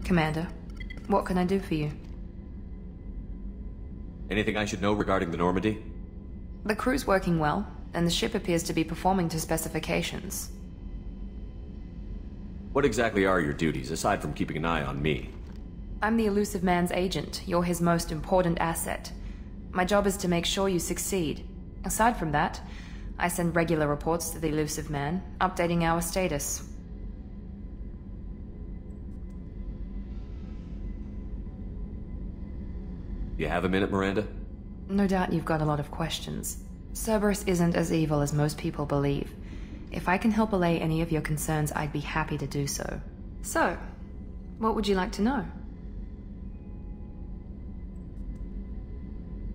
Commander, what can I do for you? Anything I should know regarding the Normandy? The crew's working well, and the ship appears to be performing to specifications. What exactly are your duties, aside from keeping an eye on me? I'm the Illusive Man's agent. You're his most important asset. My job is to make sure you succeed. Aside from that, I send regular reports to the Illusive Man, updating our status. You have a minute, Miranda? No doubt you've got a lot of questions. Cerberus isn't as evil as most people believe. If I can help allay any of your concerns, I'd be happy to do so. So, what would you like to know?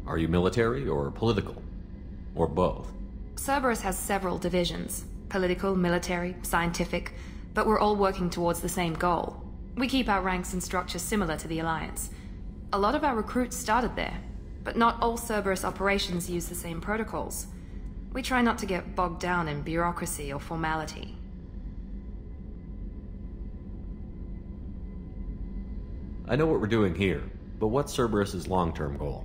Are you military or political? Or both? Cerberus has several divisions. Political, military, scientific, but we're all working towards the same goal. We keep our ranks and structure similar to the Alliance. A lot of our recruits started there, but not all Cerberus operations use the same protocols. We try not to get bogged down in bureaucracy or formality. I know what we're doing here, but what's Cerberus's long-term goal?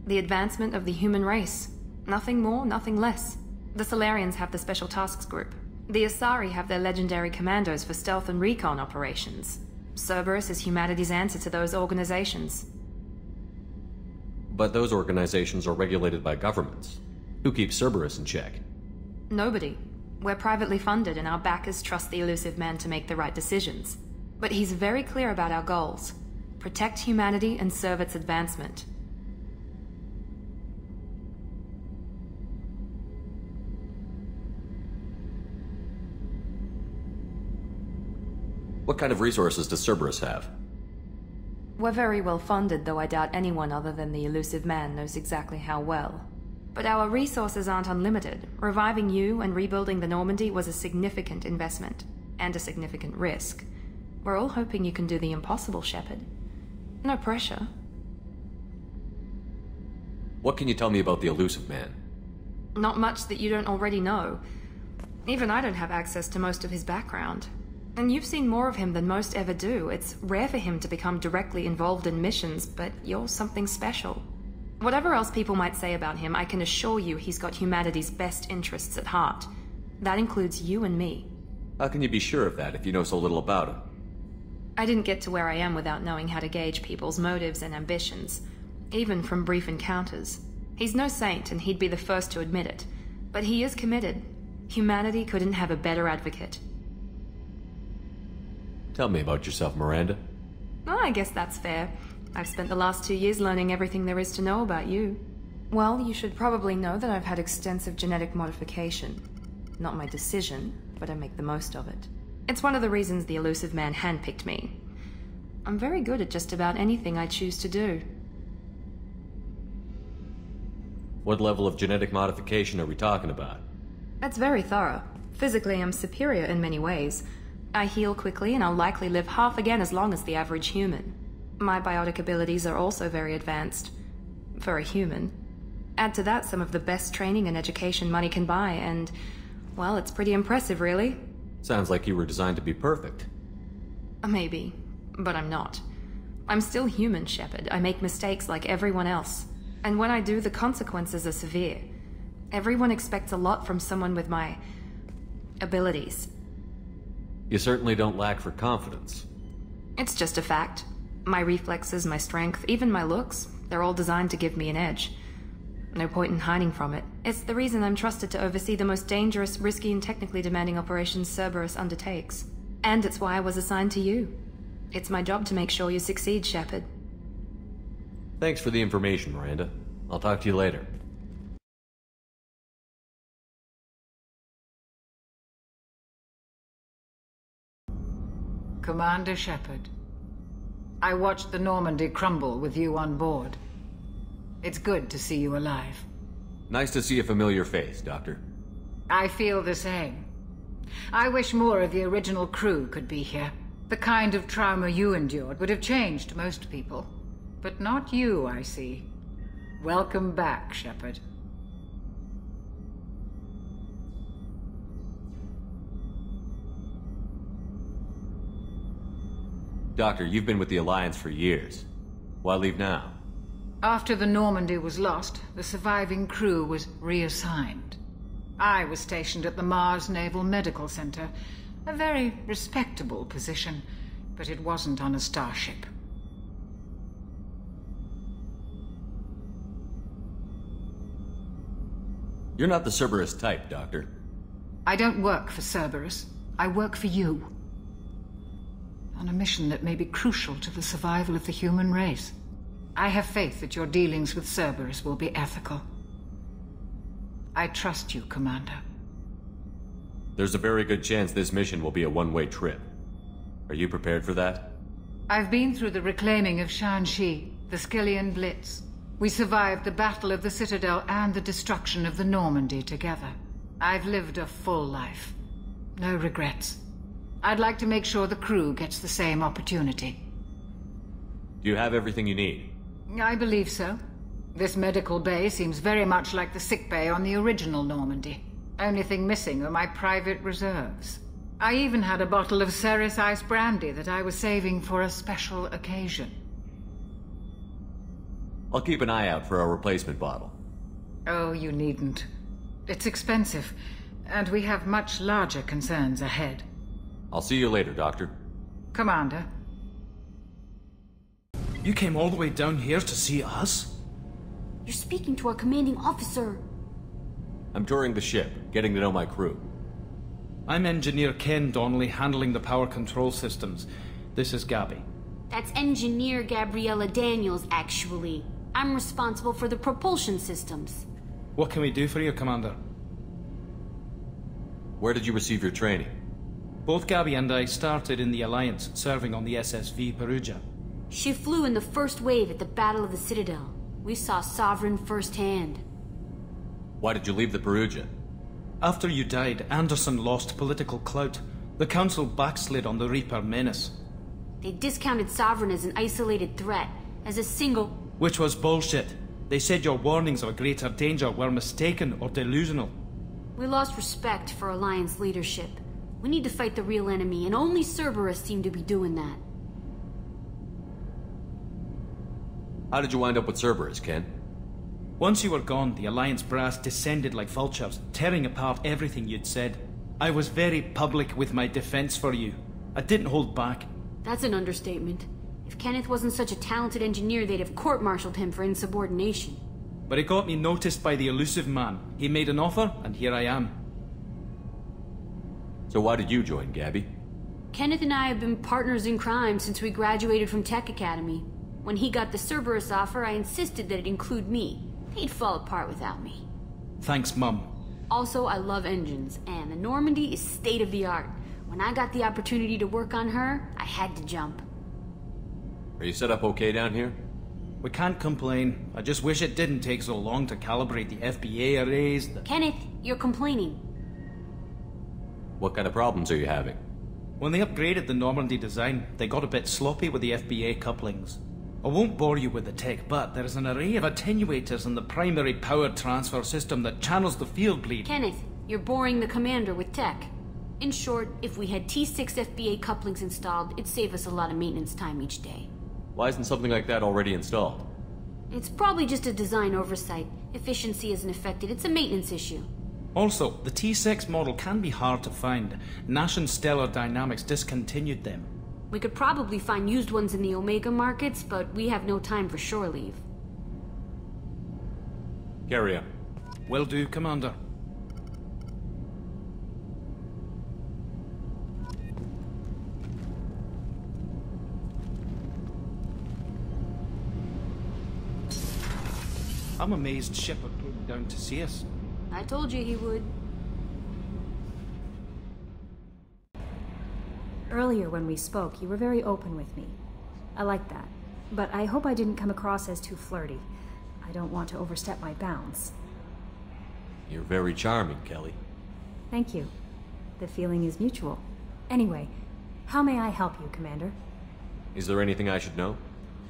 The advancement of the human race. Nothing more, nothing less. The Solarians have the Special Tasks Group. The Asari have their legendary commandos for stealth and recon operations. Cerberus is humanity's answer to those organizations. But those organizations are regulated by governments. Who keeps Cerberus in check? Nobody. We're privately funded and our backers trust the Illusive Man to make the right decisions. But he's very clear about our goals. Protect humanity and serve its advancement. What kind of resources does Cerberus have? We're very well funded, though I doubt anyone other than the Illusive Man knows exactly how well. But our resources aren't unlimited. Reviving you and rebuilding the Normandy was a significant investment, and a significant risk. We're all hoping you can do the impossible, Shepard. No pressure. What can you tell me about the Illusive Man? Not much that you don't already know. Even I don't have access to most of his background. And you've seen more of him than most ever do. It's rare for him to become directly involved in missions, but you're something special. Whatever else people might say about him, I can assure you he's got humanity's best interests at heart. That includes you and me. How can you be sure of that if you know so little about him? I didn't get to where I am without knowing how to gauge people's motives and ambitions, even from brief encounters. He's no saint, and he'd be the first to admit it. But he is committed. Humanity couldn't have a better advocate. Tell me about yourself, Miranda. Oh, I guess that's fair. I've spent the last 2 years learning everything there is to know about you. Well, you should probably know that I've had extensive genetic modification. Not my decision, but I make the most of it. It's one of the reasons the Illusive Man handpicked me. I'm very good at just about anything I choose to do. What level of genetic modification are we talking about? That's very thorough. Physically, I'm superior in many ways. I heal quickly, and I'll likely live half again as long as the average human. My biotic abilities are also very advanced. For a human. Add to that some of the best training and education money can buy, and, well, it's pretty impressive, really. Sounds like you were designed to be perfect. Maybe, but I'm not. I'm still human, Shepard. I make mistakes like everyone else. And when I do, the consequences are severe. Everyone expects a lot from someone with my abilities. You certainly don't lack for confidence. It's just a fact. My reflexes, my strength, even my looks, they're all designed to give me an edge. No point in hiding from it. It's the reason I'm trusted to oversee the most dangerous, risky, and technically demanding operations Cerberus undertakes. And it's why I was assigned to you. It's my job to make sure you succeed, Shepard. Thanks for the information, Miranda. I'll talk to you later. Commander Shepard, I watched the Normandy crumble with you on board. It's good to see you alive. Nice to see a familiar face, Doctor. I feel the same. I wish more of the original crew could be here. The kind of trauma you endured would have changed most people. But not you, I see. Welcome back, Shepard. Doctor, you've been with the Alliance for years. Why leave now? After the Normandy was lost, the surviving crew was reassigned. I was stationed at the Mars Naval Medical Center, a very respectable position, but it wasn't on a starship. You're not the Cerberus type, Doctor. I don't work for Cerberus. I work for you. On a mission that may be crucial to the survival of the human race. I have faith that your dealings with Cerberus will be ethical. I trust you, Commander. There's a very good chance this mission will be a one-way trip. Are you prepared for that? I've been through the reclaiming of Shanxi, the Skillian Blitz. We survived the Battle of the Citadel and the destruction of the Normandy together. I've lived a full life. No regrets. I'd like to make sure the crew gets the same opportunity. Do you have everything you need? I believe so. This medical bay seems very much like the sick bay on the original Normandy. Only thing missing are my private reserves. I even had a bottle of Ceres Ice brandy that I was saving for a special occasion. I'll keep an eye out for a replacement bottle. Oh, you needn't. It's expensive, and we have much larger concerns ahead. I'll see you later, Doctor. Commander. You came all the way down here to see us? You're speaking to our commanding officer. I'm touring the ship, getting to know my crew. I'm Engineer Ken Donnelly, handling the power control systems. This is Gabby. That's Engineer Gabriella Daniels, actually. I'm responsible for the propulsion systems. What can we do for you, Commander? Where did you receive your training? Both Gabby and I started in the Alliance, serving on the SSV Perugia. She flew in the first wave at the Battle of the Citadel. We saw Sovereign firsthand. Why did you leave the Perugia? After you died, Anderson lost political clout. The Council backslid on the Reaper menace. They discounted Sovereign as an isolated threat, as a single... Which was bullshit. They said your warnings of a greater danger were mistaken or delusional. We lost respect for Alliance leadership. We need to fight the real enemy, and only Cerberus seemed to be doing that. How did you wind up with Cerberus, Ken? Once you were gone, the Alliance brass descended like vultures, tearing apart everything you'd said. I was very public with my defense for you. I didn't hold back. That's an understatement. If Kenneth wasn't such a talented engineer, they'd have court-martialed him for insubordination. But it got me noticed by the Illusive Man. He made an offer, and here I am. So why did you join, Gabby? Kenneth and I have been partners in crime since we graduated from Tech Academy. When he got the Cerberus offer, I insisted that it include me. He'd fall apart without me. Thanks, Mum. Also, I love engines, and the Normandy is state-of-the-art. When I got the opportunity to work on her, I had to jump. Are you set up okay down here? We can't complain. I just wish it didn't take so long to calibrate the FBA arrays. Kenneth, you're complaining. What kind of problems are you having? When they upgraded the Normandy design, they got a bit sloppy with the FBA couplings. I won't bore you with the tech, but there is an array of attenuators in the primary power transfer system that channels the field bleed. Kenneth, you're boring the commander with tech. In short, if we had T6 FBA couplings installed, it'd save us a lot of maintenance time each day. Why isn't something like that already installed? It's probably just a design oversight. Efficiency isn't affected, it's a maintenance issue. Also, the T6 model can be hard to find. Nash and Stellar Dynamics discontinued them. We could probably find used ones in the Omega markets, but we have no time for shore leave. Carry on. Will do, Commander. I'm amazed Shepard came down to see us. I told you he would. Earlier when we spoke, you were very open with me. I like that. But I hope I didn't come across as too flirty. I don't want to overstep my bounds. You're very charming, Kelly. Thank you. The feeling is mutual. Anyway, how may I help you, Commander? Is there anything I should know?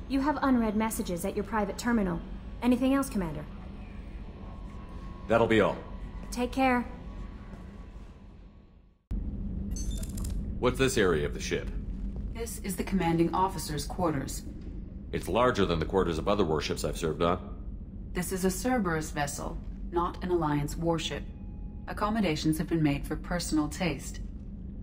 You have unread messages at your private terminal. Anything else, Commander? That'll be all. Take care. What's this area of the ship? This is the commanding officer's quarters. It's larger than the quarters of other warships I've served on. This is a Cerberus vessel, not an Alliance warship. Accommodations have been made for personal taste.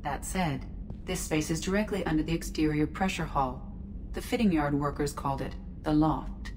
That said, this space is directly under the exterior pressure hull. The fitting yard workers called it the loft.